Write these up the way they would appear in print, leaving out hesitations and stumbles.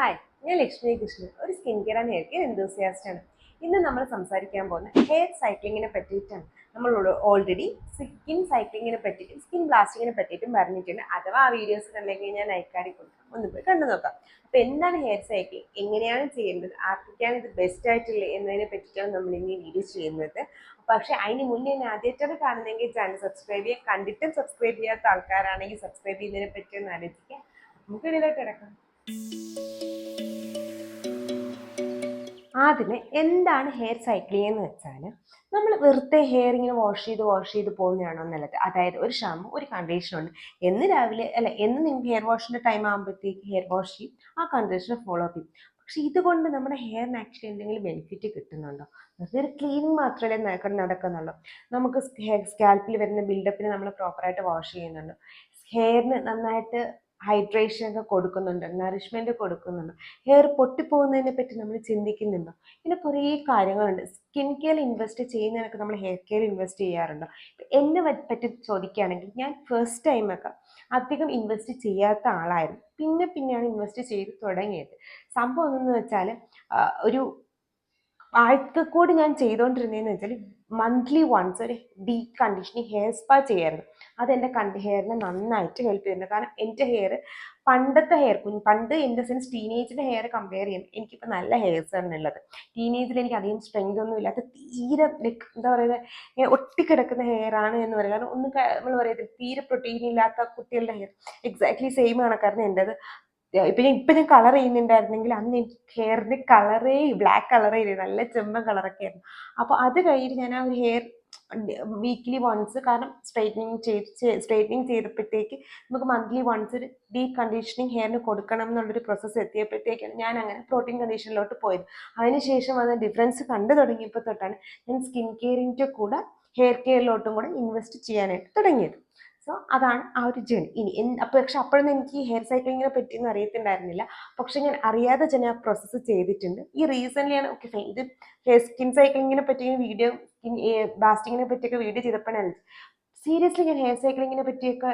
Hi, ഞാൻ ലക്ഷ്മി കൃഷ്ണൻ, ഒരു skin care and hair care enthusiast ആണ്. ഇന്ന് നമ്മൾ സംസാരിക്കാൻ പോകുന്ന ഹെയർ സൈക്ലിങ്ങിനെ പറ്റിയിട്ടാണ്. നമ്മളോട് ഓൾറെഡി സ്കിൻ സൈക്ലിങ്ങിനെ പറ്റിയിട്ടും സ്കിൻ ബ്ലാസ്റ്റിങ്ങിനെ പറ്റിയിട്ടും പറഞ്ഞിട്ടുണ്ട്. അഥവാ ആ വീഡിയോസ് കണ്ടെങ്കിൽ ഞാൻ അയക്കാടി കൊടുക്കാം, ഒന്ന് പോയി കണ്ടു നോക്കാം. അപ്പോൾ എന്താണ് ഹെയർ സൈക്ലിംഗ്, എങ്ങനെയാണ് ചെയ്യേണ്ടത്, ആർക്കൊക്കെയാണ് ഇത് ബെസ്റ്റ് ആയിട്ടുള്ളത് എന്നതിനെ പറ്റിയിട്ടാണ് നമ്മൾ ഇനി വീഡിയോ ചെയ്യുന്നത്. പക്ഷേ അതിന് മുന്നേ എന്നെ ആദ്യമായിട്ടാണ് കാണുന്നതെങ്കിൽ ചാനൽ സബ്സ്ക്രൈബ് ചെയ്യുക. കണ്ടിട്ടും സബ്സ്ക്രൈബ് ചെയ്യാത്ത ആൾക്കാരാണെങ്കിൽ സബ്സ്ക്രൈബ് ചെയ്യുന്നതിനെ പറ്റി ഒന്ന് ആലോചിക്കുക. നമുക്ക് ഇതിലോട്ട് കിടക്കാം. ആദ്യമേ എന്താണ് ഹെയർ സൈക്ലിംഗ് എന്ന് വെച്ചാൽ, നമ്മൾ വെറുതെ ഹെയർ ഇങ്ങനെ വാഷ് ചെയ്ത് പോകുന്നതാണോ നല്ലത്. അതായത് ഒരു ഷാമ്പു ഒരു കണ്ടീഷനുണ്ട്, എന്ന് രാവിലെ അല്ല എന്ന് നിങ്ങൾക്ക് ഹെയർ വാഷിൻ്റെ ടൈം ആകുമ്പോഴത്തേക്ക് ഹെയർ വാഷ് ചെയ്യും, ആ കണ്ടീഷണർ ഫോളോ അപ്പ് ചെയ്യും. പക്ഷെ ഇതുകൊണ്ട് നമ്മുടെ ഹെയറിന് ആക്ച്വലി എന്തെങ്കിലും ബെനിഫിറ്റ് കിട്ടുന്നുണ്ടോ? വെറുതെ ഒരു ക്ലീനിങ് മാത്രമല്ലേ നടക്കുന്നുള്ളൂ. നമുക്ക് ഹെയർ സ്കാൽപ്പിൽ വരുന്ന ബിൽഡപ്പിന് നമ്മൾ പ്രോപ്പറായിട്ട് വാഷ് ചെയ്യുന്നുണ്ട്, ഹെയറിന് നന്നായിട്ട് ഹൈഡ്രേഷൻ ഒക്കെ കൊടുക്കുന്നുണ്ട്, നറിഷ്മെൻറ്റ് കൊടുക്കുന്നുണ്ട്, ഹെയർ പൊട്ടിപ്പോകുന്നതിനെ പറ്റി നമ്മൾ ചിന്തിക്കുന്നുണ്ടോ? ഇങ്ങനെ കുറേ കാര്യങ്ങളുണ്ട്. സ്കിൻ കെയർ ഇൻവെസ്റ്റ് ചെയ്യുന്നതിനൊക്കെ നമ്മൾ ഹെയർ കെയർ ഇൻവെസ്റ്റ് ചെയ്യാറുണ്ടോ? എന്നെ പറ്റി ചോദിക്കുകയാണെങ്കിൽ ഞാൻ ഫസ്റ്റ് ടൈമൊക്കെ അധികം ഇൻവെസ്റ്റ് ചെയ്യാത്ത ആളായിരുന്നു. പിന്നെയാണ് ഇൻവെസ്റ്റ് ചെയ്ത് തുടങ്ങിയത്. സംഭവം എന്തെന്ന് വെച്ചാൽ, ഒരു ആഴ്ചക്കൂടി ഞാൻ ചെയ്തുകൊണ്ടിരുന്നതെന്ന് വെച്ചാൽ മന്ത്ലി വൺസ് ഒരു ഡീപ്പ് കണ്ടീഷനിങ് ഹെയർ സ്പാ ചെയ്യായിരുന്നു. അതെൻ്റെ ഹെയറിനെ നന്നായിട്ട് ഹെൽപ്പ് ചെയ്യുന്നുണ്ട്. കാരണം എൻ്റെ ഹെയർ പണ്ടത്തെ പണ്ട് ഇൻ ദ സെൻസ് ടീനേജിൻ്റെ ഹെയർ കമ്പയർ ചെയ്യുമ്പോൾ എനിക്കിപ്പോൾ നല്ല ഹെയർസ് ആണ് ഉള്ളത്. ടീനേജിൽ എനിക്ക് അധികം സ്ട്രെങ്ത് ഒന്നും ഇല്ലാത്ത തീരെ എന്താ പറയുന്നത്, ഒട്ടിക്കിടക്കുന്ന ഹെയർ ആണ് എന്ന് പറയുന്നത്. കാരണം ഒന്നും നമ്മൾ പറയത്തില്ല, തീരെ പ്രോട്ടീൻ ഇല്ലാത്ത കുട്ടികളുടെ ഹെയർ എക്സാക്ട്ലി സെയിം കണക്കായിരുന്നു എൻ്റെത്. ഇപ്പം ഞാൻ കളർ ചെയ്യുന്നുണ്ടായിരുന്നെങ്കിൽ അന്ന് എനിക്ക് ഹെയറിൻ്റെ കളറേ ബ്ലാക്ക് കളറേ ഇല്ല, നല്ല ചെമ്പൻ കളറൊക്കെ ആയിരുന്നു. അപ്പോൾ അത് കഴിഞ്ഞിട്ട് ഞാൻ ആ ഒരു ഹെയർ വീക്ക്ലി വൺസ്, കാരണം സ്ട്രൈറ്റനിങ് ചെയ്തപ്പോഴത്തേക്ക് നമുക്ക് മന്ത്ലി വൺസ് ഒരു ഡീപ്പ് കണ്ടീഷനിങ് ഹെയറിന് കൊടുക്കണം എന്നുള്ളൊരു പ്രോസസ്സ് എത്തിയപ്പോഴത്തേക്കാണ് ഞാൻ അങ്ങനെ പ്രോട്ടീൻ കണ്ടീഷനിലോട്ട് പോയത്. അതിനുശേഷം അത് ഡിഫറൻസ് കണ്ടു തുടങ്ങിയപ്പോൾ തൊട്ടാണ് ഞാൻ സ്കിൻ കെയറിൻ്റെ കൂടെ ഹെയർ കെയറിലോട്ടും കൂടെ ഇൻവെസ്റ്റ് ചെയ്യാനായിട്ട് തുടങ്ങിയത്. സോ അതാണ് ആ ഒരു ജേണി. പക്ഷെ അപ്പോഴൊന്നും എനിക്ക് ഹെയർ സൈക്ലിങ്ങിനെ പറ്റിയൊന്നും അറിയത്തുണ്ടായിരുന്നില്ല. പക്ഷെ ഞാൻ അറിയാതെ തന്നെ ആ പ്രോസസ്സ് ചെയ്തിട്ടുണ്ട്. ഈ റീസെൻ്റ്ലിയാണ് ഓക്കെ ഫൈൻ, ഇത് സ്കിൻ സൈക്ലിങ്ങിനെ പറ്റി വീഡിയോ, സ്കിൻ ബാസ്റ്റിങ്ങിനെ പറ്റിയൊക്കെ വീഡിയോ ചെയ്തപ്പോഴാണ് സീരിയസ്ലി ഞാൻ ഹെയർ സൈക്ലിങ്ങിനെ പറ്റിയൊക്കെ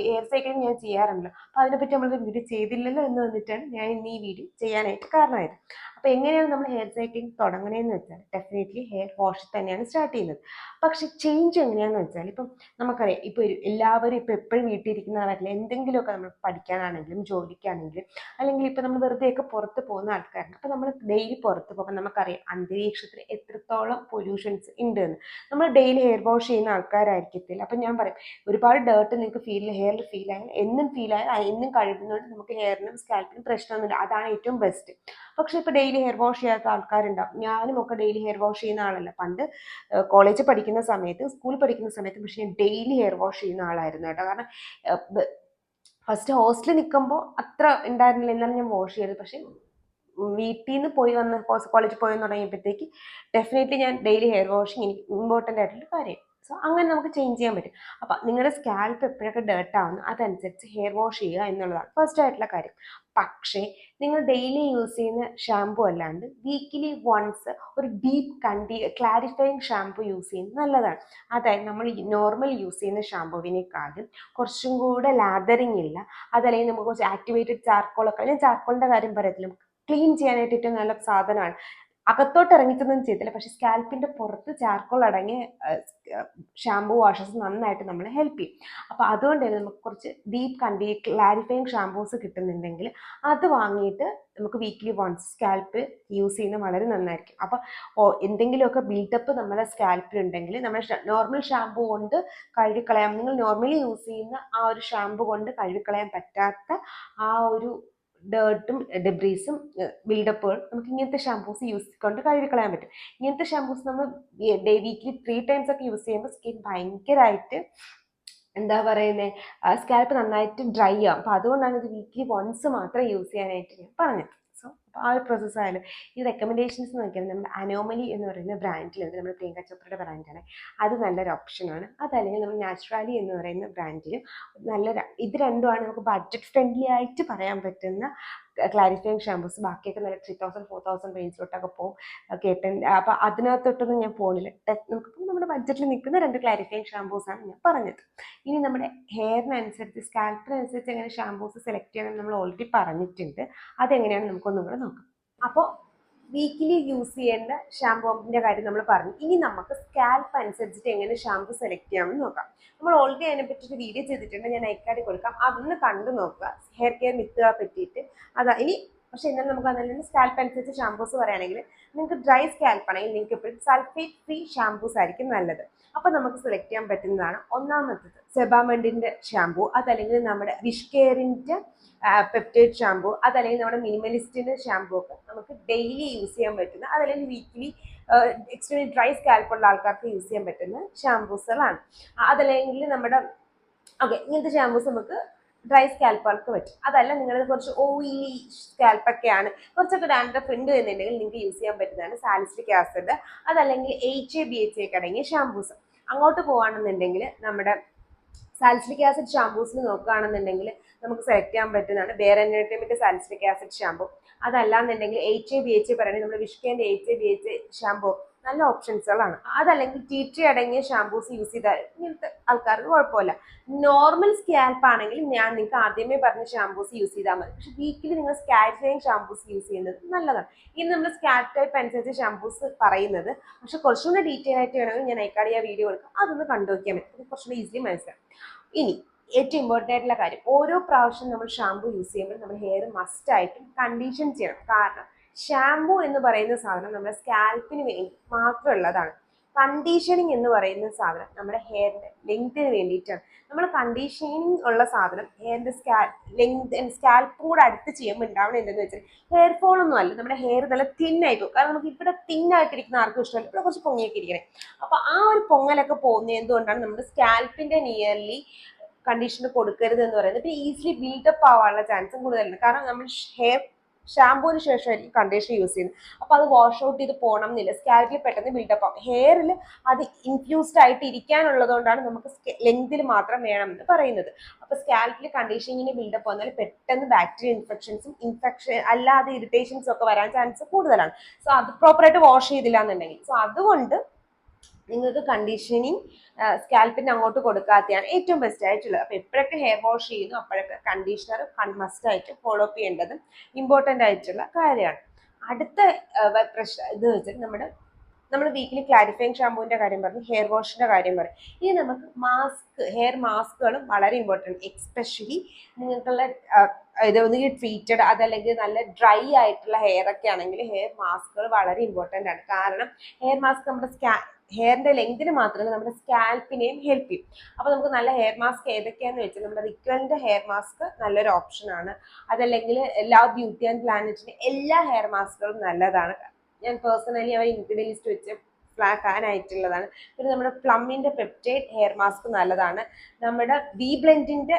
ഹെയർ സൈക്ലിംഗ് ഞാൻ ചെയ്യാറുണ്ട്. അപ്പോൾ അതിനെപ്പറ്റി നമ്മളൊരു വീഡിയോ ചെയ്തില്ലല്ലോ എന്ന് വന്നിട്ടാണ് ഞാൻ ഇന്ന് ഈ വീഡിയോ ചെയ്യാനായിട്ട് കാരണമായത്. അപ്പോൾ എങ്ങനെയാണ് നമ്മൾ ഹെയർ സൈക്ലിംഗ് തുടങ്ങണതെന്ന് വെച്ചാൽ ഡെഫിനറ്റ്ലി ഹെയർ വാഷ് തന്നെയാണ് സ്റ്റാർട്ട് ചെയ്യുന്നത്. പക്ഷെ ചേഞ്ച് എങ്ങനെയാണെന്ന് വെച്ചാൽ, ഇപ്പം നമുക്കറിയാം, ഇപ്പോൾ എല്ലാവരും ഇപ്പോൾ എപ്പോഴും വീട്ടിലിരിക്കുന്നവരല്ല, എന്തെങ്കിലുമൊക്കെ നമ്മൾ പഠിക്കാനാണെങ്കിലും ജോലിക്കാണെങ്കിലും അല്ലെങ്കിൽ ഇപ്പോൾ നമ്മൾ വെറുതെയൊക്കെ പുറത്ത് പോകുന്ന ആൾക്കാരാണ്. അപ്പോൾ നമ്മൾ ഡെയിലി പുറത്ത് പോകുമ്പോൾ നമുക്കറിയാം അന്തരീക്ഷത്തിൽ എത്രത്തോളം പൊല്യൂഷൻസ് ഉണ്ട് എന്ന്. നമ്മൾ ഡെയിലി ഹെയർ വാഷ് ചെയ്യുന്ന ആൾക്കാരായിരിക്കത്തില്ല. അപ്പം ഞാൻ പറയും, ഒരുപാട് ഡേർട്ട് നിങ്ങൾക്ക് ഹെയറിൽ ഫീൽ ആയാൽ എന്നും കഴുകുന്നതുകൊണ്ട് നമുക്ക് ഹെയറിനും സ്കാൽപ്പിനും പ്രശ്നമൊന്നുമില്ല, അതാണ് ഏറ്റവും ബെസ്റ്റ്. പക്ഷെ ഇപ്പോൾ ഡെയിലി ഹെയർ വാഷ് ചെയ്യാത്ത ആൾക്കാരുണ്ടാവും. ഞാനും ഒക്കെ ഡെയിലി ഹെയർ വാഷ് ചെയ്യുന്ന ആളല്ല. പണ്ട് കോളേജിൽ പഠിക്കുന്ന സമയത്ത്, സ്കൂളിൽ പഠിക്കുന്ന സമയത്ത് പക്ഷെ ഞാൻ ഡെയിലി ഹെയർ വാഷ് ചെയ്യുന്ന ആളായിരുന്നു കേട്ടോ. കാരണം ഫസ്റ്റ് ഹോസ്റ്റലിൽ നിൽക്കുമ്പോൾ അത്ര ഉണ്ടായിരുന്നില്ല, എന്നാലും ഞാൻ വാഷ് ചെയ്തത്. പക്ഷെ വീട്ടിൽ നിന്ന് കോളേജിൽ പോയി തുടങ്ങിയപ്പോഴത്തേക്ക് ഡെഫിനറ്റ്ലി ഞാൻ ഡെയിലി ഹെയർ വാഷിങ് എനിക്ക് ഇമ്പോർട്ടൻ്റ് ആയിട്ടുള്ള കാര്യം. സോ അങ്ങനെ നമുക്ക് ചേഞ്ച് ചെയ്യാൻ പറ്റും. അപ്പം നിങ്ങളുടെ സ്കാൽപ്പ് എപ്പോഴൊക്കെ ഡേർട്ട് ആവുന്നു അതനുസരിച്ച് ഹെയർ വാഷ് ചെയ്യുക എന്നുള്ളതാണ് ഫസ്റ്റ് ആയിട്ടുള്ള കാര്യം. പക്ഷേ നിങ്ങൾ ഡെയിലി യൂസ് ചെയ്യുന്ന ഷാമ്പു അല്ലാണ്ട് വീക്കിലി വൺസ് ഒരു ഡീപ്പ് ക്ലാരിഫയിങ് ഷാമ്പു യൂസ് ചെയ്യുന്നത് നല്ലതാണ്. അതായത് നമ്മൾ നോർമൽ യൂസ് ചെയ്യുന്ന ഷാമ്പുവിനേക്കാളും കുറച്ചും കൂടെ ലാദറിങ് ഇല്ല, അതല്ലെങ്കിൽ നമുക്ക് കുറച്ച് ആക്ടിവേറ്റഡ് ചാർക്കോളൊക്കെ, ഞാൻ ചാർക്കോളിൻ്റെ കാര്യം പറയത്തില്ല, ക്ലീൻ ചെയ്യാനായിട്ട് ഏറ്റവും നല്ല സാധനമാണ്. അകത്തോട്ട് ഇറങ്ങിയിട്ടൊന്നും ചെയ്തില്ല, പക്ഷെ സ്കാൽപ്പിൻ്റെ പുറത്ത് ചാർക്കോൾ അടങ്ങിയ ഷാമ്പൂ വാഷസ് നന്നായിട്ട് നമ്മളെ ഹെൽപ്പ് ചെയ്യും. അപ്പോൾ അതുകൊണ്ട് തന്നെ നമുക്ക് കുറച്ച് ഡീപ്പ് ക്ലാരിഫയിങ് ഷാമ്പൂസ് കിട്ടുന്നുണ്ടെങ്കിൽ അത് വാങ്ങിയിട്ട് നമുക്ക് വീക്ക്ലി വൺസ് സ്കാൽപ്പ് യൂസ് ചെയ്യുന്നത് വളരെ നന്നായിരിക്കും. അപ്പോൾ എന്തെങ്കിലുമൊക്കെ ബിൽഡപ്പ് നമ്മുടെ സ്കാൽപ്പിലുണ്ടെങ്കിൽ നമ്മൾ നോർമൽ ഷാമ്പൂ കൊണ്ട് കഴുകിക്കളയാം. നിങ്ങൾ നോർമലി യൂസ് ചെയ്യുന്ന ആ ഒരു ഷാമ്പൂ കൊണ്ട് കഴുകിക്കളയാൻ പറ്റാത്ത ആ ഒരു ഡേർട്ടും ഡെബ്രീസും ബിൽഡപ്പുകൾ നമുക്ക് ഇങ്ങനത്തെ ഷാമ്പൂസ് കൊണ്ട് കഴുകിക്കളയാൻ പറ്റും. ഇങ്ങനത്തെ ഷാമ്പൂസ് നമ്മൾ വീക്ക്ലി 3 times ഒക്കെ യൂസ് ചെയ്യുമ്പോൾ സ്കിൻ ഭയങ്കരമായിട്ട് എന്താ പറയുന്നത്, സ്കാൽപ്പ് നന്നായിട്ട് ഡ്രൈ ആവും. അപ്പോൾ അതുകൊണ്ടാണ് ഇത് വീക്ക്ലി വൺസ് മാത്രം യൂസ് ചെയ്യാനായിട്ട് ഞാൻ പറഞ്ഞത്. സോ ആ ഒരു പ്രോസസ്സ് ആയാലും ഈ റെക്കമെൻഡേഷൻസ് നോക്കിയാൽ നമ്മുടെ അനോമലി എന്ന് പറയുന്ന ബ്രാൻഡിലുണ്ട്, നമ്മുടെ പ്രിയങ്ക ചോപ്രയുടെ ബ്രാൻഡാണ്, അത് നല്ലൊരു ഓപ്ഷനാണ്. അതല്ലെങ്കിൽ നമ്മൾ നാച്ചുറാലി എന്ന് പറയുന്ന ബ്രാൻഡിലും ഇത് രണ്ടുമാണ് നമുക്ക് ബഡ്ജറ്റ് ഫ്രണ്ട്ലി ആയിട്ട് പറയാൻ പറ്റുന്ന ക്ലാരിഫയിങ് ഷാമ്പൂസ്, ബാക്കിയൊക്കെ നല്ല 3000-4000 റേഞ്ചിലോട്ടൊക്കെ പോകും കേട്ടിട്ടുണ്ട്. അപ്പം അതിനകത്തോട്ടൊന്നും ഞാൻ പോകുന്നില്ല. നമുക്കിപ്പോൾ നമ്മുടെ ബഡ്ജറ്റിൽ നിൽക്കുന്ന 2 ക്ലാരിഫയിങ് ഷാമ്പൂസാണ് ഞാൻ പറഞ്ഞത്. ഇനി നമ്മുടെ ഹെയറിനനുസരിച്ച്, സ്കാൽപ്പിനനുസരിച്ച് എങ്ങനെ ഷാമ്പൂസ് സെലക്ട് ചെയ്യണം നമ്മൾ ഓൾറെഡി പറഞ്ഞിട്ടുണ്ട്. അതെങ്ങനെയാണ് നമുക്കൊന്നും കൂടെ നോക്കാം. അപ്പോൾ വീക്കിലി യൂസ് ചെയ്യേണ്ട ഷാമ്പൂവിൻ്റെ കാര്യം നമ്മൾ പറഞ്ഞു. ഇനി നമുക്ക് സ്കാൽപ്പ് അനുസരിച്ചിട്ട് എങ്ങനെ ഷാമ്പൂ സെലക്ട് ചെയ്യാമെന്ന് നോക്കാം. നമ്മൾ ഓൾറെഡി അതിനെ പറ്റിയിട്ട് വീഡിയോ ചെയ്തിട്ടുണ്ട്, ഞാൻ ഐക്കാർഡിൽ കൊടുക്കാം, അതൊന്ന് കണ്ടു നോക്കുക. ഹെയർ കെയർ മിത്തുകളെ പറ്റിയിട്ട് അതാ. ഇനി പക്ഷേ എന്നാലും നമുക്ക് അതല്ലെങ്കിൽ സ്കാൽപ്പ് അനുസരിച്ച് ഷാമ്പൂസ് പറയുകയാണെങ്കിൽ, നിങ്ങൾക്ക് ഡ്രൈ സ്കാൽപ്പ് ആണെങ്കിൽ നിങ്ങൾക്ക് എപ്പോഴും സൾഫേറ്റ് ഫ്രീ ഷാമ്പൂസ് ആയിരിക്കും നല്ലത്. അപ്പോൾ നമുക്ക് സെലക്ട് ചെയ്യാൻ പറ്റുന്നതാണ് ഒന്നാമത്തത് സെബാമെൻറ്റിൻ്റെ ഷാമ്പൂ, അതല്ലെങ്കിൽ നമ്മുടെ വിഷ് കെയറിൻ്റെ പെപ്റ്റൈഡ് ഷാമ്പൂ, അതല്ലെങ്കിൽ നമ്മുടെ മിനിമലിസ്റ്റിൻ്റെ ഷാമ്പൂ ഒക്കെ നമുക്ക് ഡെയിലി യൂസ് ചെയ്യാൻ പറ്റുന്ന, അതല്ലെങ്കിൽ വീക്കിലി എക്സ്ട്രീംലി ഡ്രൈ സ്കാൽപ്പുള്ള ആൾക്കാർക്ക് യൂസ് ചെയ്യാൻ പറ്റുന്ന ഷാമ്പൂസുകളാണ്. അതല്ലെങ്കിൽ നമ്മുടെ ഇങ്ങനത്തെ ഷാമ്പൂസ് നമുക്ക് ഡ്രൈ സ്കാൽപ്പുകൾക്ക് പറ്റും. അതല്ല നിങ്ങളുടെ കുറച്ച് ഓയിലി സ്കാൽപ്പൊക്കെയാണ്, കുറച്ചൊക്കെ ഡാൻഡ്രഫ് ഉണ്ട് എന്നുണ്ടെങ്കിൽ നിങ്ങൾക്ക് യൂസ് ചെയ്യാൻ പറ്റുന്നതാണ് സാലിസിലിക് ആസിഡ്, അതല്ലെങ്കിൽ HA BHA ഒക്കെ അടങ്ങിയ ഷാമ്പൂസ്. അങ്ങോട്ട് പോകുകയാണെന്നുണ്ടെങ്കിൽ നമ്മുടെ സാലിസിലിക് ആസിഡ് ഷാമ്പൂസിന് നോക്കുകയാണെന്നുണ്ടെങ്കിൽ നമുക്ക് സെലക്ട് ചെയ്യാൻ പറ്റുന്നതാണ് bare entertainment salicylic acid shampoo. അതല്ലാന്നുണ്ടെങ്കിൽ HA BHA പറയുന്നത് നമ്മുടെ വിഷ്കേൻ്റെ HA BHA ഷാമ്പൂ നല്ല ഓപ്ഷൻസുകളാണ്. അതല്ലെങ്കിൽ ടീ ട്രീ അടങ്ങിയ ഷാമ്പൂസ് യൂസ് ചെയ്താൽ ഇങ്ങനത്തെ ആൾക്കാർക്ക് കുഴപ്പമില്ല. നോർമൽ സ്കാൽപ്പ് ആണെങ്കിൽ ഞാൻ നിങ്ങൾക്ക് ആദ്യമേ പറഞ്ഞ ഷാമ്പൂസ് യൂസ് ചെയ്താൽ മതി. പക്ഷെ വീക്കിലി നിങ്ങൾ സ്കാൽപ്പ് ഷാമ്പൂസ് യൂസ് ചെയ്യുന്നത് നല്ലതാണ്. ഇനി നമ്മൾ സ്കാൽപ്പ് ടൈപ്പ് അനുസരിച്ച് ഷാമ്പൂസ് പറയുന്നത്, പക്ഷെ കുറച്ചുകൂടെ ഡീറ്റെയിൽ ആയിട്ട് വേണമെങ്കിൽ ഞാൻ ഐക്കാർഡിൽ വീഡിയോ കൊടുക്കാം, അതൊന്ന് കണ്ടു നോക്കിയാൽ മതി, അത് കുറച്ചുകൂടി ഈസിലി മനസ്സിലാവും. ഇനി ഏറ്റവും ഇമ്പോർട്ടൻ്റ് ആയിട്ടുള്ള കാര്യം, ഓരോ പ്രാവശ്യം നമ്മൾ ഷാമ്പൂ യൂസ് ചെയ്യുമ്പോൾ നമ്മൾ ഹെയർ മസ്റ്റായിട്ടും കണ്ടീഷൻ ചെയ്യണം. കാരണം ഷാമ്പൂ എന്ന് പറയുന്ന സാധനം നമ്മുടെ സ്കാൽപ്പിന് വേണ്ടി മാത്രമുള്ളതാണ്. കണ്ടീഷനിങ് എന്ന് പറയുന്ന സാധനം നമ്മുടെ ഹെയറിൻ്റെ ലെങ്ത്തിന് വേണ്ടിയിട്ടാണ്. നമ്മൾ കണ്ടീഷനിങ് ഉള്ള സാധനം ഹെയറിൻ്റെ സ്കാൽപ്പും കൂടെ അടുത്ത് ചെയ്യുമ്പോൾ ഉണ്ടാവണം എന്തെന്ന് വെച്ചാൽ ഹെയർ ഫോൾ ഒന്നും അല്ല, നമ്മുടെ ഹെയർ നല്ല തിന്നായി പോകും. കാരണം നമുക്ക് ഇവിടെ തിന്നായിട്ടിരിക്കുന്ന ആർക്കും ഇഷ്ടമല്ല, ഇവിടെ കുറച്ച് പൊങ്ങിയൊക്കെ ഇരിക്കണേ. അപ്പോൾ ആ ഒരു പൊങ്ങലൊക്കെ പോകുന്നത് എന്തുകൊണ്ടാണ് നമ്മുടെ സ്കാൽപ്പിൻ്റെ നിയർലി കണ്ടീഷന് കൊടുക്കരുത് എന്ന് പറയുന്നത്. പിന്നെ ഈസിലി ബിൽഡപ്പ് ആവാനുള്ള ചാൻസും കൂടുതലുണ്ട്. കാരണം നമ്മൾ ഹെയർ ഷാമ്പൂവിന് ശേഷമായിരിക്കും കണ്ടീഷണർ യൂസ് ചെയ്യുന്നത്. അപ്പോൾ അത് വാഷ് ഔട്ട് ചെയ്ത് പോകണം എന്നില്ല, സ്കാൽപ്പിൽ പെട്ടെന്ന് ബിൽഡപ്പ് ആവും. ഹെയറിൽ അത് ഇൻഫ്യൂസ്ഡ് ആയിട്ട് ഇരിക്കാനുള്ളത് കൊണ്ടാണ് നമുക്ക് ലെങ്തിൽ മാത്രം വേണം എന്ന് പറയുന്നത്. അപ്പോൾ സ്കാൽപ്പിൽ കണ്ടീഷനിങ്ങിന് ബിൽഡപ്പ് വന്നാൽ പെട്ടെന്ന് ബാക്ടീരിയ ഇൻഫെക്ഷൻസും അല്ലാതെ ഇറിറ്റേഷൻസും ഒക്കെ വരാൻ ചാൻസ് കൂടുതലാണ്. സോ അത് പ്രോപ്പറായിട്ട് വാഷ് ചെയ്തില്ല എന്നുണ്ടെങ്കിൽ. സോ അതുകൊണ്ട് നിങ്ങൾക്ക് കണ്ടീഷനിങ് സ്കാൽപ്പിന് അങ്ങോട്ട് കൊടുക്കാത്തതാണ് ഏറ്റവും ബെസ്റ്റ് ആയിട്ടുള്ളത്. അപ്പോൾ എപ്പോഴൊക്കെ ഹെയർ വാഷ് ചെയ്യുന്നു അപ്പോഴൊക്കെ കണ്ടീഷണർ മസ്റ്റായിട്ട് ഫോളോ അപ്പ് ചെയ്യേണ്ടതും ഇമ്പോർട്ടൻ്റ് ആയിട്ടുള്ള കാര്യമാണ്. അടുത്ത പ്രശ്നം ഇത് വെച്ചിട്ട് നമ്മൾ വീക്കിലി ക്ലാരിഫയിങ് ഷാമ്പൂവിൻ്റെ കാര്യം പറഞ്ഞു, ഹെയർ വാഷിൻ്റെ കാര്യം പറയും. ഇനി നമുക്ക് ഹെയർ മാസ്കുകളും വളരെ ഇമ്പോർട്ടൻ്റ്. എക്സ്പെഷ്യലി നിങ്ങൾക്കുള്ള ഇത് ഒന്നുകിൽ ട്രീറ്റഡ് അതല്ലെങ്കിൽ നല്ല ഡ്രൈ ആയിട്ടുള്ള ഹെയർ ഒക്കെ ആണെങ്കിൽ ഹെയർ മാസ്കുകൾ വളരെ ഇമ്പോർട്ടൻ്റ് ആണ്. കാരണം ഹെയർ മാസ്ക് നമ്മുടെ ഹെയറിൻ്റെ ലെങ്തിന് മാത്രമല്ല നമ്മുടെ സ്കാൽപ്പിനെയും ഹെൽപ്പ് ചെയ്യും. അപ്പോൾ നമുക്ക് നല്ല ഹെയർ മാസ്ക് ഏതൊക്കെയാണെന്ന് വെച്ചാൽ നമ്മുടെ റിക്വലിൻ്റെ ഹെയർ മാസ്ക് നല്ലൊരു ഓപ്ഷനാണ്. അതല്ലെങ്കിൽ ലവ് ബ്യൂട്ടി ആൻഡ് പ്ലാനറ്റിൻ്റെ എല്ലാ ഹെയർ മാസ്കുകളും നല്ലതാണ്. ഞാൻ പേഴ്സണലി അവർ ഇൻഗ്രീഡിയൻ ലിസ്റ്റ് വെച്ച് ഫാനായിട്ടുള്ളതാണ്. പിന്നെ നമ്മുടെ പ്ലമ്മിൻ്റെ പെപ്റ്റൈഡ് ഹെയർ മാസ്ക് നല്ലതാണ്. നമ്മുടെ ബി ബ്ലെൻഡിൻ്റെ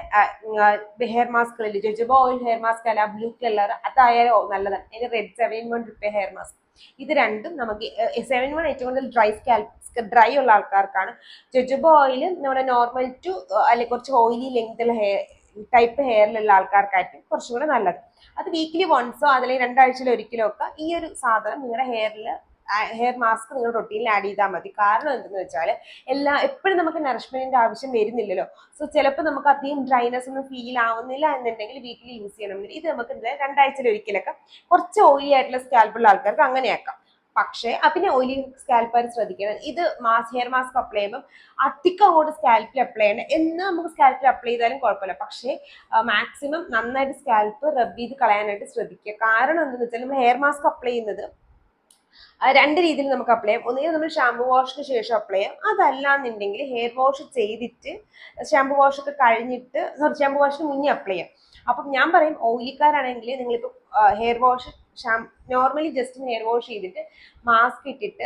ഹെയർ മാസ്കുകളിൽ ജോജോബ ഓയിൽ ഹെയർ മാസ്ക് അല്ല ബ്ലൂ കളർ അതായാലും നല്ലതാണ്. അതിന് red 7-in-1 repair hair mask, ഇത് രണ്ടും നമുക്ക് 7-in-1 ഏറ്റവും കൂടുതൽ ഡ്രൈ ഉള്ള ആൾക്കാർക്കാണ്. ജോജോബ ഓയിൽ നമ്മുടെ നോർമൽ ടു അല്ലെങ്കിൽ കുറച്ച് ഓയിലി ലെങ്ത്തുള്ള ടൈപ്പ് ഹെയറിലുള്ള ആൾക്കാർക്കായിരിക്കും കുറച്ചും കൂടെ നല്ലത്. അത് വീക്കിലി വൺസോ അതല്ലെങ്കിൽ 2 ആഴ്ചയിൽ ഒരിക്കലോ ഒക്കെ ഈ ഒരു സാധനം നിങ്ങളുടെ ഹെയർ മാസ്ക് നിങ്ങൾ റൊട്ടീനിൽ ആഡ് ചെയ്താൽ മതി. കാരണം എന്തെന്ന് വെച്ചാൽ എപ്പോഴും നമുക്ക് നറിഷ്മെന്റിന്റെ ആവശ്യം വരുന്നില്ലല്ലോ. സോ ചിലപ്പോൾ നമുക്ക് അധികം ഡ്രൈനെസ് ഒന്നും ഫീൽ ആവുന്നില്ല എന്നുണ്ടെങ്കിൽ വീക്കിലി യൂസ് ചെയ്യണം. ഇത് നമുക്ക് 2 ആഴ്ചയിൽ ഒരിക്കലൊക്കെ കുറച്ച് ഓയിലി ആയിട്ടുള്ള സ്കാൽപ്പുള്ള ആൾക്കാർക്ക് അങ്ങനെയാക്കാം. പക്ഷേ പിന്നെ ഓയിലി സ്കാൽപ്പർ ശ്രദ്ധിക്കണം, ഇത് ഹെയർ മാസ്ക് അപ്ലൈ ചെയ്യുമ്പോൾ അധികം അങ്ങോട്ട് സ്കാൽപ്പിൽ അപ്ലൈ ചെയ്യണം. എന്നാൽ നമുക്ക് സ്കാൽപ്പിൽ അപ്ലൈ ചെയ്താലും കുഴപ്പമില്ല. പക്ഷേ മാക്സിമം നന്നായിട്ട് സ്കാൽപ്പ് റബ്ബ് ചെയ്ത് കളയാനായിട്ട് ശ്രദ്ധിക്കുക. കാരണം എന്താണെന്ന് വെച്ചാൽ നമ്മൾ ഹെയർ മാസ്ക് അപ്ലൈ ചെയ്യുന്നത് 2 രീതിയിൽ നമുക്ക് അപ്ലൈ ചെയ്യാം. ഒന്നുകിൽ നമ്മൾ ഷാമ്പു വാഷിന് ശേഷം അപ്ലൈ ചെയ്യാം, അതല്ലാന്നുണ്ടെങ്കിൽ ഹെയർ വാഷ് ചെയ്തിട്ട് ഷാമ്പു വാഷ് ഒക്കെ കഴിഞ്ഞിട്ട് ഷാമ്പു വാഷിന് മുന്നേ അപ്ലൈ ചെയ്യാം. അപ്പം ഞാൻ പറയും ഓയിലിക്കാരാണെങ്കിൽ നിങ്ങളിപ്പോൾ hair wash normally just hair wash ചെയ്തിട്ട് മാസ്ക് ഇട്ടിട്ട്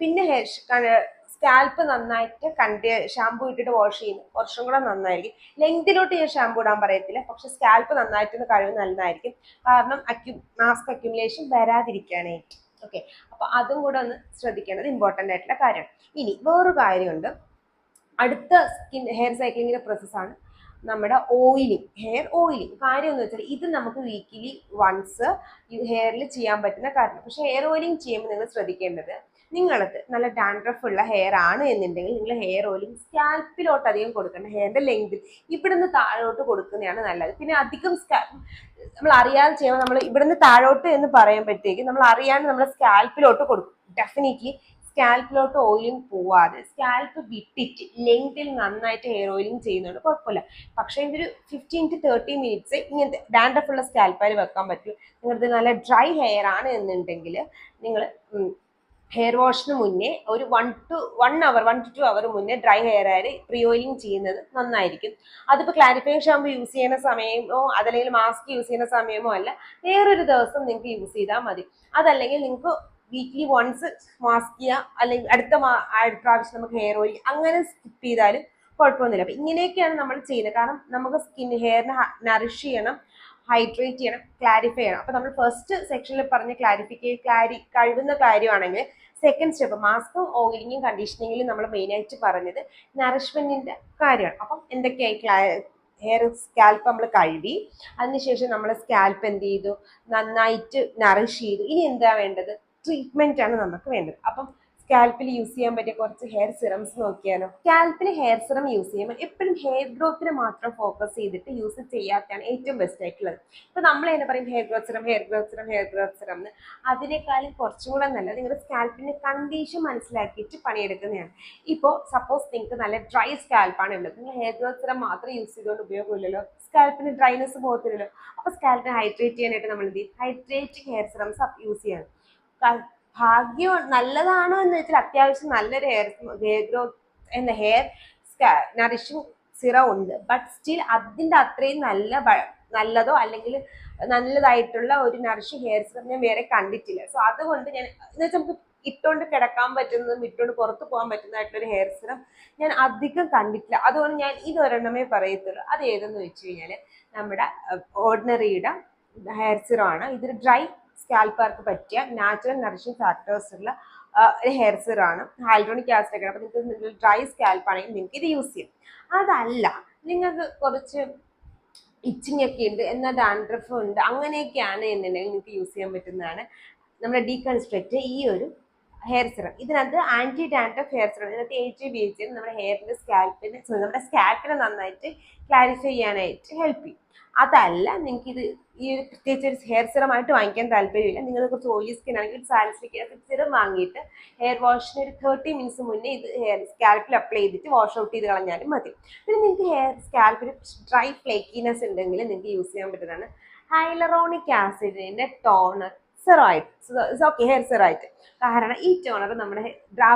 പിന്നെ സ്കാൽപ്പ് നന്നായിട്ട് ഷാമ്പു ഇട്ടിട്ട് വാഷ് ചെയ്യുന്നത് കുറച്ചും കൂടെ നന്നായിരിക്കും. ലെങ്തിലോട്ട് ഞാൻ ഷാമ്പു ഇടാൻ പറയത്തില്ല, പക്ഷെ സ്കാൽപ്പ് നന്നായിട്ടൊന്ന് കഴിവ് നല്ലതായിരിക്കും. കാരണം മാസ്ക് അക്യുമുലേഷൻ വരാതിരിക്കാനായിട്ട്. ഓക്കെ, അപ്പോൾ അതും കൂടെ ഒന്ന് ശ്രദ്ധിക്കേണ്ടത് ഇമ്പോർട്ടൻ്റ് ആയിട്ടുള്ള കാര്യമാണ്. ഇനി വേറൊരു കാര്യമുണ്ട്, അടുത്ത ഹെയർ സൈക്ലിങ്ങിൻ്റെ പ്രോസസ്സാണ് നമ്മുടെ ഓയിലിംഗ്, ഹെയർ ഓയിലിംഗ്. കാര്യം എന്ന് വെച്ചാൽ ഇത് നമുക്ക് വീക്കിലി വൺസ് ഹെയറിൽ ചെയ്യാൻ പറ്റുന്ന കാര്യം. പക്ഷെ ഹെയർ ഓയിലിംഗ് ചെയ്യുമ്പോൾ നിങ്ങൾ ശ്രദ്ധിക്കേണ്ടത്, നിങ്ങൾക്ക് നല്ല ഡാൻഡ്രഫ് ഉള്ള ഹെയർ ആണ് എന്നുണ്ടെങ്കിൽ നിങ്ങൾ ഹെയർ ഓയിലിംഗ് സ്കാൽപ്പിലോട്ട് അധികം കൊടുക്കണം. ഹെയറിന്റെ ലെങ്തിൽ ഇവിടുന്ന് താഴോട്ട് കൊടുക്കുന്നതാണ് നല്ലത്. പിന്നെ അധികം നമ്മൾ അറിയാതെ ചെയ്യുമ്പോൾ, നമ്മൾ ഇവിടുന്ന് താഴോട്ട് എന്ന് പറയുമ്പോഴത്തേക്ക് നമ്മൾ അറിയാതെ നമ്മൾ സ്കാൽപ്പിലോട്ട് കൊടുക്കും. ഡെഫിനറ്റ്ലി സ്കാൽപ്പിലോട്ട് ഓയിലിംഗ് പോവാതെ സ്കാൽപ്പ് വിട്ടിട്ട് ലെങ്തിൽ നന്നായിട്ട് ഹെയർ ഓയിലിംഗ് ചെയ്യുന്നതുകൊണ്ട് കുഴപ്പമില്ല. പക്ഷേ ഇതൊരു 15 to 30 മിനിറ്റ്സ് ഇങ്ങനത്തെ ഡാൻഡ്രഫ് ഉള്ള സ്കാൽപ്പായി വെക്കാൻ പറ്റും. നിങ്ങൾക്ക് നല്ല ഡ്രൈ ഹെയർ ആണ് എന്നുണ്ടെങ്കിൽ നിങ്ങൾ ഹെയർ വാഷിന് മുന്നേ ഒരു 1 to 2 അവർ മുന്നേ ഡ്രൈ ഹെയർ ആയി പ്രീ ഓയിലിംഗ് ചെയ്യുന്നത് നന്നായിരിക്കും. അതിപ്പോൾ ക്ലാരിഫൈങ് ഷാമ്പു യൂസ് ചെയ്യുന്ന സമയമോ അതല്ലെങ്കിൽ മാസ്ക് യൂസ് ചെയ്യുന്ന സമയമോ അല്ല, വേറൊരു ദിവസം നിങ്ങൾക്ക് യൂസ് ചെയ്താൽ മതി. അതല്ലെങ്കിൽ നിങ്ങൾക്ക് വീക്ക്ലി വൺസ് മാസ്ക് ചെയ്യുക, അല്ലെങ്കിൽ അടുത്ത പ്രാവശ്യം നമുക്ക് ഹെയർ ഓയിൽ അങ്ങനെ സ്കിപ്പ് ചെയ്താലും കുഴപ്പമൊന്നുമില്ല. അപ്പം ഇങ്ങനെയൊക്കെയാണ് നമ്മൾ ചെയ്യുന്നത്. കാരണം നമുക്ക് ഹെയറിനെ നറിഷ് ചെയ്യണം, ഹൈഡ്രേറ്റ് ചെയ്യണം, ക്ലാരിഫൈ ചെയ്യണം. അപ്പം നമ്മൾ ഫസ്റ്റ് സെക്ഷനിൽ പറഞ്ഞ കഴിവുന്ന കാര്യമാണെങ്കിൽ സെക്കൻഡ് സ്റ്റെപ്പ് മാസ്കും ഓയിലിങ്ങും കണ്ടീഷനിങ്ങിലും നമ്മൾ മെയിനായിട്ട് പറഞ്ഞത് നറിഷ്മെന്റിന്റെ കാര്യമാണ്. അപ്പം എന്തൊക്കെയായി ഹെയർ സ്കാൽപ്പ് നമ്മൾ കഴുകി, അതിനുശേഷം നമ്മൾ സ്കാൽപ്പ് എന്ത് ചെയ്തു, നന്നായിട്ട് നറിഷ് ചെയ്തു. ഇനി എന്താ വേണ്ടത്, ട്രീറ്റ്മെന്റ് ആണ് നമുക്ക് വേണ്ടത്. അപ്പം സ്കാൽപ്പിൽ യൂസ് ചെയ്യാൻ പറ്റിയ കുറച്ച് ഹെയർ സിറംസ് നോക്കിയാലോ. സ്കാൽപ്പിൽ ഹെയർ സിറം യൂസ് ചെയ്യുമ്പോൾ എപ്പോഴും ഹെയർ ഗ്രോത്തിന് മാത്രം ഫോക്കസ് ചെയ്തിട്ട് യൂസ് ചെയ്യാത്തതാണ് ഏറ്റവും ബെസ്റ്റ് ആയിട്ടുള്ളത്. ഇപ്പൊ നമ്മൾ തന്നെ പറയും hair growth serum, hair growth serum, hair growth serum എന്ന്. അതിനേക്കാളും കുറച്ചും കൂടെ നല്ല നിങ്ങളുടെ സ്കാൽപ്പിന്റെ കണ്ടീഷൻ മനസ്സിലാക്കിയിട്ട് പണിയെടുക്കുന്നതാണ്. ഇപ്പോൾ സപ്പോസ് നിങ്ങൾക്ക് നല്ല ഡ്രൈ സ്കാൽപ്പാണ് ഉള്ളത്, നിങ്ങൾ ഹെയർ ഗ്രോത്ത് സിറം മാത്രം യൂസ് ചെയ്തുകൊണ്ട് ഉപയോഗമില്ലല്ലോ, സ്കാൽപ്പിന് ഡ്രൈനെസ് പോകത്തില്ലല്ലോ. അപ്പോൾ സ്കാൽപ്പിനെ ഹൈഡ്രേറ്റ് ചെയ്യാനായിട്ട് നമ്മൾ എന്ത് ചെയ്യും, ഹൈഡ്രേറ്റിംഗ് ഹെയർ സിറംസ് യൂസ് ചെയ്യണം. ഭാഗ്യം നല്ലതാണോ എന്ന് വെച്ചാൽ അത്യാവശ്യം നല്ലൊരു hair growth hair nourishing serum ഉണ്ട്. ബട്ട് സ്റ്റിൽ അതിൻ്റെ അത്രയും നല്ലതോ അല്ലെങ്കിൽ നല്ലതായിട്ടുള്ള ഒരു നറിഷിങ് ഹെയർ സിറം ഞാൻ വേറെ കണ്ടിട്ടില്ല. സോ അതുകൊണ്ട് ഞാൻ എന്ന് വെച്ചാൽ നമുക്ക് ഇട്ടുകൊണ്ട് കിടക്കാൻ പറ്റുന്നതും ഇട്ടുകൊണ്ട് പുറത്ത് പോകാൻ പറ്റുന്നതായിട്ടൊരു ഹെയർ സിറം ഞാൻ അധികം കണ്ടിട്ടില്ല. അതുകൊണ്ട് ഞാൻ ഇതൊരെണ്ണമേ പറയത്തുള്ളൂ. അത് ഏതെന്ന് വെച്ച് കഴിഞ്ഞാൽ നമ്മുടെ ഓർഡിനറിയുടെ ഹെയർ സിറം ആണ്. ഇതൊരു ഡ്രൈ സ്കാൽപ്പാർക്ക് പറ്റിയ നാച്ചുറൽ നറിഷിംഗ് ഫാക്ടേഴ്സ് ഉള്ള ഹെയർ സിറം ആണ്. ഹൈഡ്രോണിക് ആസിഡ് ഒക്കെ. അപ്പോൾ നിങ്ങൾക്ക് ഡ്രൈ സ്കാൽപ്പ് ആണെങ്കിൽ നിങ്ങൾക്ക് ഇത് യൂസ് ചെയ്യാം. അതല്ല നിങ്ങൾക്ക് കുറച്ച് ഇച്ചിങ് ഒക്കെ ഉണ്ട്, എന്നാൽ ഡാൻഡ്രഫ് ഉണ്ട്, അങ്ങനെയൊക്കെയാണ് എന്നുണ്ടെങ്കിൽ നിങ്ങൾക്ക് യൂസ് ചെയ്യാൻ പറ്റുന്നതാണ് നമ്മുടെ ഡീകൺസ്ട്രക്റ്റ് ഈ ഒരു ഹെയർ സിറം. ഇതിനകത്ത് ആന്റി ഡാൻഡ്രഫ് ഹെയർ സിറം. ഇതിനകത്ത് AHA നമ്മുടെ ഹെയറിന്റെ നമ്മുടെ സ്കാൽപ്പിനെ നന്നായിട്ട് ക്ലാരിഫൈ ചെയ്യാനായിട്ട് ഹെൽപ്പ് ചെയ്യും. അതല്ല നിങ്ങൾക്ക് ഇത് ഈ ഒരു പ്രത്യേകിച്ച് ഒരു ഹെയർ സിറം ആയിട്ട് വാങ്ങിക്കാൻ താല്പര്യമില്ല, നിങ്ങൾ കുറച്ച് ഓയിലി സ്കിൻ ആണെങ്കിൽ സാലിസിലിക് ആസിഡ് സിറം വാങ്ങിയിട്ട് ഹെയർ വാഷിന് ഒരു 30 മിനിറ്റ്സ് മുന്നേ ഇത് ഹെയർ സ്കാൽപ്പിൽ അപ്ലൈ ചെയ്തിട്ട് വാഷ് ഔട്ട് ചെയ്ത് കളഞ്ഞാലും മതി. പിന്നെ നിങ്ങൾക്ക് ഹെയർ സ്കാൽപ്പിൽ ഡ്രൈ ഫ്ലേക്കിനെസ് ഉണ്ടെങ്കിൽ നിങ്ങൾക്ക് യൂസ് ചെയ്യാൻ പറ്റുന്നതാണ് ഹൈലറോണിക് ആസിഡിന്റെ ടോണർ ഓക്കെ ഹെയർ സിറായിട്ട്. കാരണം ഈ ടോണർ നമ്മുടെ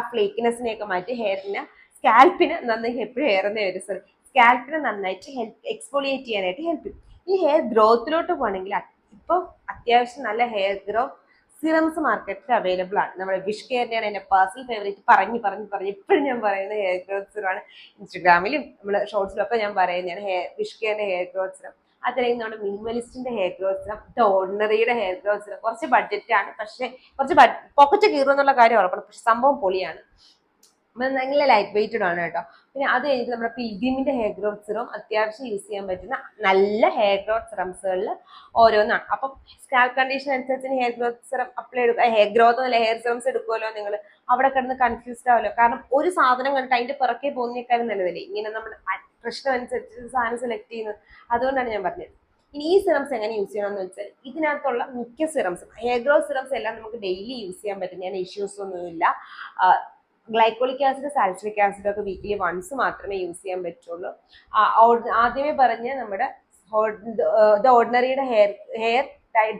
ഫ്ലേക്കിനെസ്സിനെയൊക്കെ മാറ്റി സ്കാൽപ്പിന് നന്നായി എപ്പോഴും ഹെയറിന്റെ ഒരു സ്കാൽപ്പിനെ നന്നായിട്ട് എക്സ്ഫോളിയേറ്റ് ചെയ്യാനായിട്ട് ഹെൽപ്പ് ചെയ്യും. ഈ ഹെയർ ഗ്രോത്തിലോട്ട് പോകണമെങ്കിൽ ഇപ്പോൾ അത്യാവശ്യം നല്ല ഹെയർ ഗ്രോത്ത് സിറംസ് മാർക്കറ്റിൽ അവൈലബിൾ ആണ്. നമ്മുടെ വിഷ് കെയറിനെയാണ് എൻ്റെ പേഴ്സണൽ ഫേവറേറ്റ്. പറഞ്ഞ് എപ്പോഴും ഞാൻ പറയുന്നത് ഹെയർ ഗ്രോത്ത് സിറമാണ്. ഇൻസ്റ്റഗ്രാമിലും നമ്മുടെ ഷോർട്സിലൊക്കെ ഞാൻ പറയുന്നതാണ് വിഷ് കെയറിന്റെ ഹെയർ ഗ്രോത്ത് സിറം. അതല്ലെങ്കിൽ നമ്മുടെ മിനിമലിസ്റ്റിന്റെ ഹെയർ ഗ്രോത്ത് സിറം, ഓർഡിനറിയുടെ ഹെയർ ഗ്രോത്ത് സിറം. കുറച്ച് ബഡ്ജറ്റാണ്, പക്ഷേ കുറച്ച് പോക്കറ്റ് കീറുന്നുള്ള കാര്യം ഉറപ്പാണ്. പക്ഷെ സംഭവം പൊളിയാണ്, നല്ല ലൈറ്റ് വെയ്റ്റഡ് ആണ് കേട്ടോ. പിന്നെ അത് കഴിഞ്ഞിട്ട് നമ്മുടെ പിൽഗ്രിമിന്റെ ഹെയർ ഗ്രോത്ത് സിറം അത്യാവശ്യം യൂസ് ചെയ്യാൻ പറ്റുന്ന നല്ല ഹെയർ ഗ്രോത്ത് സിറംസുകളിൽ ഓരോന്നാണ്. അപ്പം സ്കാൽപ്പ് കണ്ടീഷൻ അനുസരിച്ച് hair growth serum hair growth അല്ല ഹെയർ സിറംസ് എടുക്കുമല്ലോ നിങ്ങൾ, അവിടെ കിടന്ന് കൺഫ്യൂസ്ഡ് ആവുമല്ലോ. കാരണം ഒരു സാധനം കണ്ടിട്ട് അതിന്റെ പിറകെ പോകുന്നേക്കാളും നല്ലതല്ലേ ഇങ്ങനെ നമ്മൾ പ്രശ്നം അനുസരിച്ച് സാധനം സെലക്ട് ചെയ്യുന്നത്. അതുകൊണ്ടാണ് ഞാൻ പറഞ്ഞത്. ഇനി ഈ സിറംസ് എങ്ങനെ യൂസ് ചെയ്യണമെന്ന് വെച്ചാൽ ഇതിനകത്തുള്ള മിക്ക സിറംസും ഹെയർ ഗ്രോത്ത് സിറംസ് എല്ലാം നമുക്ക് ഡെയിലി യൂസ് ചെയ്യാൻ പറ്റും, ഞാൻ ഇഷ്യൂസ് ഒന്നുമില്ല. ഗ്ലൈക്കോളിക് ആസിഡ്, സാലിസിലിക് ആസിഡ് ഒക്കെ വീക്കിലി വൺസ് മാത്രമേ യൂസ് ചെയ്യാൻ പറ്റുള്ളൂ. ആദ്യമേ പറഞ്ഞ നമ്മുടെ ഓർഡിനറിയുടെ ഹെയർ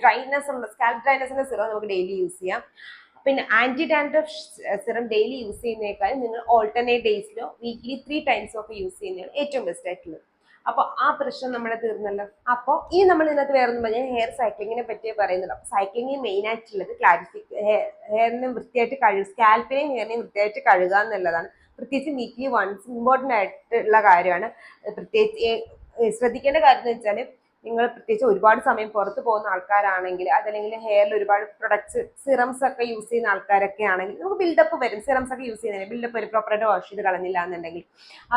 ഡ്രൈനെസ് ഉള്ള സ്കാൽപ്പ് ഡ്രൈനെസിന്റെ സിറം നമുക്ക് ഡെയിലി യൂസ് ചെയ്യാം. പിന്നെ anti dandruff serum daily use ചെയ്യുന്നതിനേക്കാളും നിങ്ങൾ ഓൾട്ടർനേറ്റ് ഡേയ്സിലോ വീക്കിലി 3 ടൈംസോ ഒക്കെ യൂസ് ചെയ്യുന്നതാണ് ഏറ്റവും ബെസ്റ്റ് ആയിട്ടുള്ളത്. അപ്പോൾ ആ പ്രശ്നം നമ്മുടെ തീർന്നല്ലോ. അപ്പോൾ ഇനി നമ്മൾ ഇതിനകത്ത് വേറെ ഒന്നും പറഞ്ഞാൽ ഹെയർ സൈക്ലിങ്ങിനെ പറ്റിയേ പറയുന്നുള്ളൂ. അപ്പോൾ സൈക്ലിംഗ് മെയിൻ ആയിട്ടുള്ളത് ഹെയറിനെ വൃത്തിയായിട്ട് സ്കാൽപ്പിനെയും ഹെയറിനെയും വൃത്തിയായിട്ട് കഴുകുക എന്നുള്ളതാണ്. പ്രത്യേകിച്ച് വീക്ക്ലി വൺസ് ഇമ്പോർട്ടൻ്റ് ആയിട്ടുള്ള കാര്യമാണ്. പ്രത്യേകിച്ച് ശ്രദ്ധിക്കേണ്ട കാര്യം എന്ന് വെച്ചാൽ നിങ്ങൾ പ്രത്യേകിച്ച് ഒരുപാട് സമയം പുറത്ത് പോകുന്ന ആൾക്കാരാണെങ്കിൽ, അതല്ലെങ്കിൽ ഹെയറിൽ ഒരുപാട് പ്രൊഡക്ട്സ് സിറംസ് ഒക്കെ യൂസ് ചെയ്യുന്ന ആൾക്കാരൊക്കെ ആണെങ്കിൽ നമുക്ക് ബിൽഡപ്പ് വരും. സിറംസ് ഒക്കെ യൂസ് ചെയ്യുന്നതിന് ബിൽഡപ്പ് വരും, പ്രോപ്പറായിട്ട് വാഷ് ചെയ്ത് കളഞ്ഞില്ല എന്നുണ്ടെങ്കിൽ.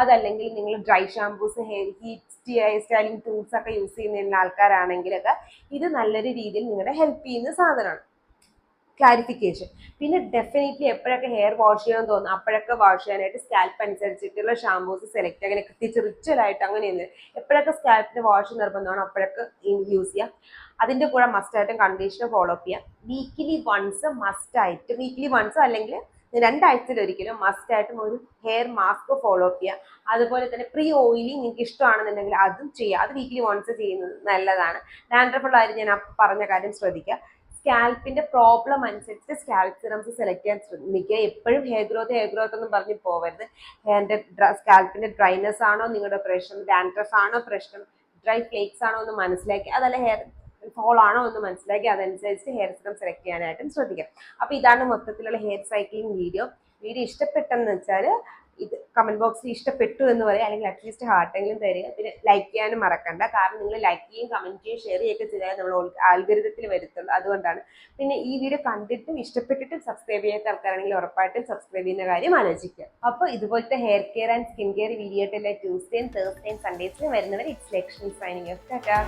അതല്ലെങ്കിൽ നിങ്ങൾ dry shampoos, hair styling tools ഒക്കെ യൂസ് ചെയ്യുന്ന ആൾക്കാരാണെങ്കിലൊക്കെ ഇത് നല്ലൊരു രീതിയിൽ നിങ്ങളെ ഹെൽപ്പ് ചെയ്യുന്ന സാധനമാണ്. ക്ലാരിഫിക്കേഷൻ. പിന്നെ ഡെഫിനറ്റ്ലി എപ്പോഴൊക്കെ ഹെയർ വാഷ് ചെയ്യാൻ തോന്നുന്നു അപ്പോഴൊക്കെ വാഷ് ചെയ്യാനായിട്ട് സ്കാൽപ്പ് അനുസരിച്ചിട്ടുള്ള ഷാംപൂസ് സെലക്ട് ചെയ്യുക. അങ്ങനെ പ്രത്യേകിച്ച് റിച്വലായിട്ട് അങ്ങനെയൊന്നും എപ്പോഴൊക്കെ സ്കാൽപ്പിന് വാഷ് നിർബന്ധമാണ് അപ്പോഴൊക്കെ യൂസ് ചെയ്യാം. അതിൻ്റെ കൂടെ മസ്റ്റായിട്ടും കണ്ടീഷണർ ഫോളോ അപ്പ് ചെയ്യാം. വീക്കിലി വൺസ് മസ്റ്റായിട്ട്, വീക്കിലി വൺസ് അല്ലെങ്കിൽ 2 ആഴ്ചയിലൊരിക്കലും മസ്റ്റായിട്ടും ഒരു ഹെയർ മാസ്ക് ഫോളോ അപ്പ് ചെയ്യുക. അതുപോലെ തന്നെ പ്രീ ഓയിലിംഗ് നിങ്ങൾക്ക് ഇഷ്ടമാണെന്നുണ്ടെങ്കിൽ അതും ചെയ്യുക. അത് വീക്കിലി വൺസ് ചെയ്യുന്നത് നല്ലതാണ്. ഡാൻഡ്രഫുള്ള കാര്യം ഞാൻ പറഞ്ഞ കാര്യം ശ്രദ്ധിക്കുക. സ്കാൽപ്പിന്റെ പ്രോബ്ലം അനുസരിച്ച് സ്കാൽപ്പ് സിറംസ് സെലക്ട് ചെയ്യാൻ ശ്രമിക്കുക. എപ്പോഴും ഹെയർ ഗ്രോത്ത് ഒന്നും പറഞ്ഞ് പോകരുത്. ഹെയറിന്റെ സ്കാൽപ്പിന്റെ ഡ്രൈനെസ് ആണോ നിങ്ങളുടെ പ്രശ്നം, ഡാൻഡ്രഫ് ആണോ പ്രശ്നം, ഡ്രൈ ഫ്ലേക്സ് ആണോ എന്ന് മനസ്സിലാക്കി, അതല്ല ഹെയർ ഫോൾ ആണോ എന്ന് മനസ്സിലാക്കി അതനുസരിച്ച് ഹെയർ സിറം സെലക്ട് ചെയ്യാനായിട്ടും ശ്രദ്ധിക്കാം. അപ്പൊ ഇതാണ് മൊത്തത്തിലുള്ള ഹെയർ സൈക്ലിംഗ് വീഡിയോ. ഇഷ്ടപ്പെട്ടെന്ന് വെച്ചാൽ ഇത് കമന്റ് ബോക്സിൽ ഇഷ്ടപ്പെട്ടു എന്ന് പറയുക, അല്ലെങ്കിൽ അറ്റ്ലീസ്റ്റ് ഹാർട്ടെങ്കിലും തരിക. പിന്നെ ലൈക്ക് ചെയ്യാനും മറക്കണ്ട. കാരണം നിങ്ങൾ ലൈക്ക് ചെയ്യും, കമന്റ് ചെയ്യും, ഷെയർ ചെയ്യുകയൊക്കെ ചെയ്താൽ നമ്മൾ ആൽഗരിതത്തിൽ വരുത്തുള്ളൂ. അതുകൊണ്ടാണ്. പിന്നെ ഈ വീഡിയോ കണ്ടിട്ടും ഇഷ്ടപ്പെട്ടിട്ടും സബ്സ്ക്രൈബ് ചെയ്യാത്ത ആൾക്കാരാണെങ്കിൽ ഉറപ്പായിട്ടും സബ്സ്ക്രൈബ് ചെയ്യുന്ന കാര്യം ആലോചിക്കുക. അപ്പോൾ ഇതുപോലത്തെ hair care and skin care video ആയിട്ട് എല്ലാ ട്യൂസ്ഡേയും തേഴ്സ്ഡേയും സൺഡേസിലും വരുന്നവർ it's Lakshmi signing off. Tata.